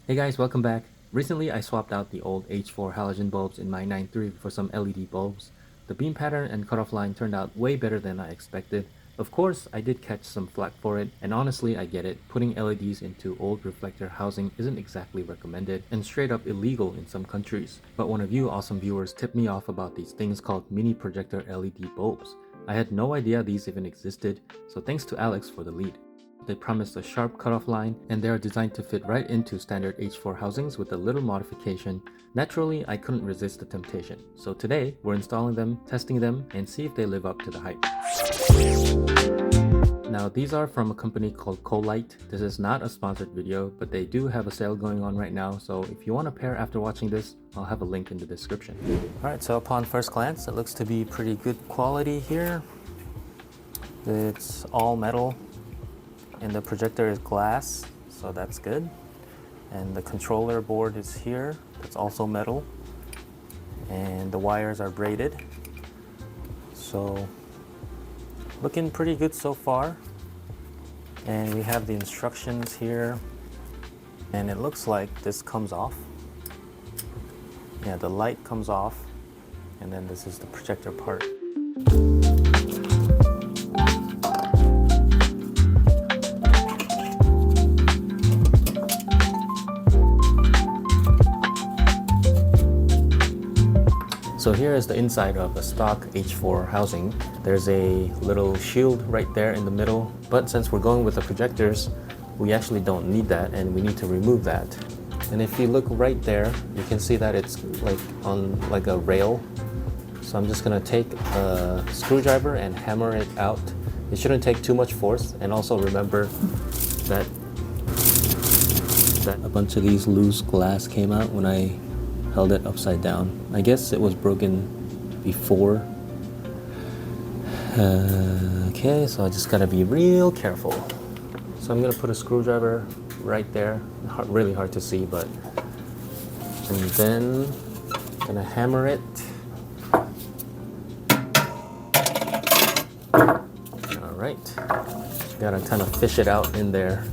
Hey guys, welcome back. Recently I swapped out the old H4 halogen bulbs in my 9.3 for some LED bulbs. The beam pattern and cutoff line turned out way better than I expected. Of course, I did catch some flack for it, and honestly I get it. Putting LEDs into old reflector housing isn't exactly recommended and straight up illegal in some countries. But one of you awesome viewers tipped me off about these things called mini projector LED bulbs. I had no idea these even existed, so thanks to Alex for the lead. They promised a sharp cutoff line, and they are designed to fit right into standard H4 housings with a little modification. Naturally, I couldn't resist the temptation. So today, we're installing them, testing them, and see if they live up to the hype. Now, these are from a company called Colite. This is not a sponsored video, but they do have a sale going on right now, so if you want a pair after watching this, I'll have a link in the description. Alright, so upon first glance, it looks to be pretty good quality here. It's all metal. And the projector is glass, so that's good. And the controller board is here, it's also metal. And the wires are braided. So, looking pretty good so far. And we have the instructions here. And it looks like this comes off. Yeah, the light comes off. And then this is the projector part. So here is the inside of a stock H4 housing. There's a little shield right there in the middle, but since we're going with the projectors, we actually don't need that and we need to remove that. And if you look right there, you can see that it's like on like a rail. So I'm just gonna take a screwdriver and hammer it out. It shouldn't take too much force, and also remember that a bunch of these loose glass came out when I held it upside down. I guess it was broken before. Okay, so I just gotta be real careful. So I'm gonna put a screwdriver right there. Really hard to see, but. And then I'm gonna hammer it. All right. Gotta kind of fish it out in there.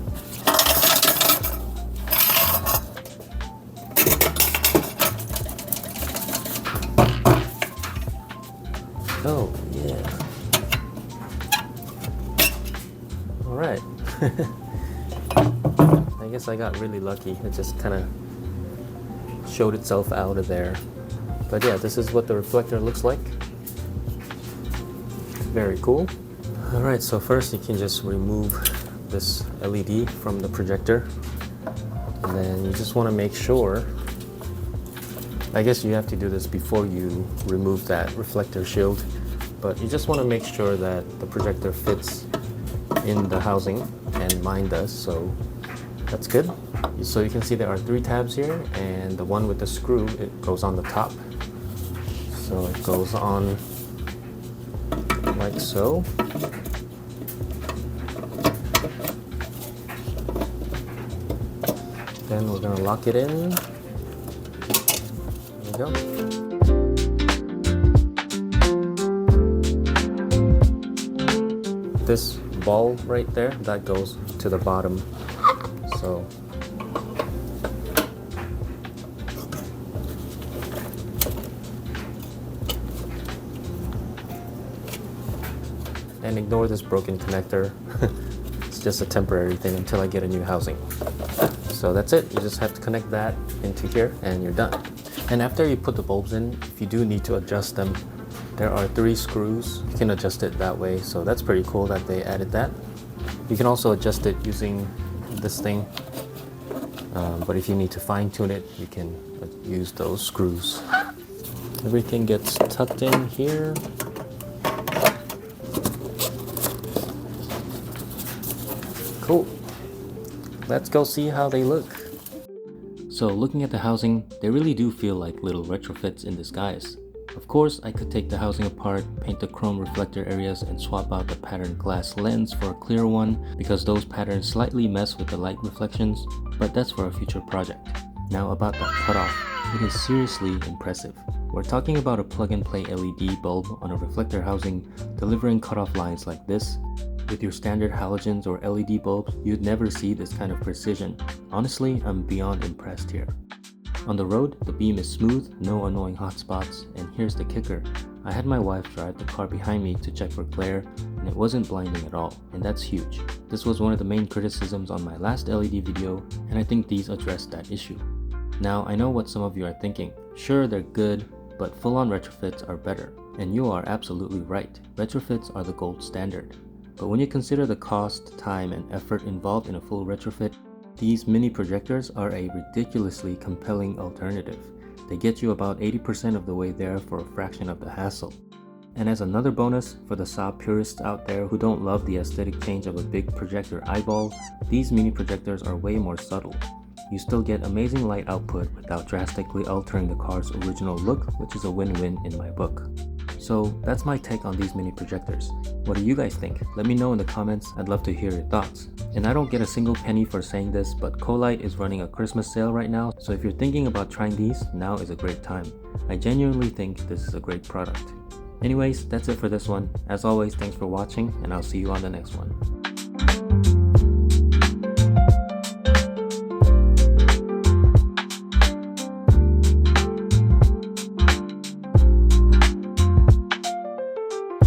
Oh, yeah. All right. I guess I got really lucky. It just kind of showed itself out of there. But yeah, this is what the reflector looks like. Very cool. All right, so first you can just remove this LED from the projector. And then you just want to make sure, I guess you have to do this before you remove that reflector shield, but you just want to make sure that the projector fits in the housing, and mine does, so that's good. So you can see there are 3 tabs here, and the one with the screw, it goes on the top. So it goes on like so. Then we're gonna lock it in. There we go. This ball right there, that goes to the bottom. So and ignore this broken connector. It's just a temporary thing until I get a new housing. So that's it. You just have to connect that into here and you're done. And after you put the bulbs in, if you do need to adjust them, there are 3 screws. You can adjust it that way, so that's pretty cool that they added that. You can also adjust it using this thing, but if you need to fine tune it, you can use those screws. Everything gets tucked in here. Cool. Let's go see how they look. So looking at the housing, they really do feel like little retrofits in disguise. Of course, I could take the housing apart, paint the chrome reflector areas, and swap out the patterned glass lens for a clear one because those patterns slightly mess with the light reflections, but that's for a future project. Now about the cutoff, it is seriously impressive. We're talking about a plug-and-play LED bulb on a reflector housing delivering cutoff lines like this. With your standard halogens or LED bulbs, you'd never see this kind of precision. Honestly, I'm beyond impressed here. On the road, the beam is smooth, no annoying hotspots, and here's the kicker. I had my wife drive the car behind me to check for glare, and it wasn't blinding at all, and that's huge. This was one of the main criticisms on my last LED video, and I think these addressed that issue. Now, I know what some of you are thinking. Sure, they're good, but full-on retrofits are better. And you are absolutely right. Retrofits are the gold standard. But when you consider the cost, time, and effort involved in a full retrofit, these mini projectors are a ridiculously compelling alternative. They get you about 80% of the way there for a fraction of the hassle. And as another bonus, for the saw purists out there who don't love the aesthetic change of a big projector eyeball, these mini projectors are way more subtle. You still get amazing light output without drastically altering the car's original look, which is a win-win in my book. So that's my take on these mini projectors. What do you guys think? Let me know in the comments, I'd love to hear your thoughts. And I don't get a single penny for saying this, but Colite is running a Christmas sale right now, so if you're thinking about trying these, now is a great time. I genuinely think this is a great product. Anyways, that's it for this one. As always, thanks for watching, and I'll see you on the next one.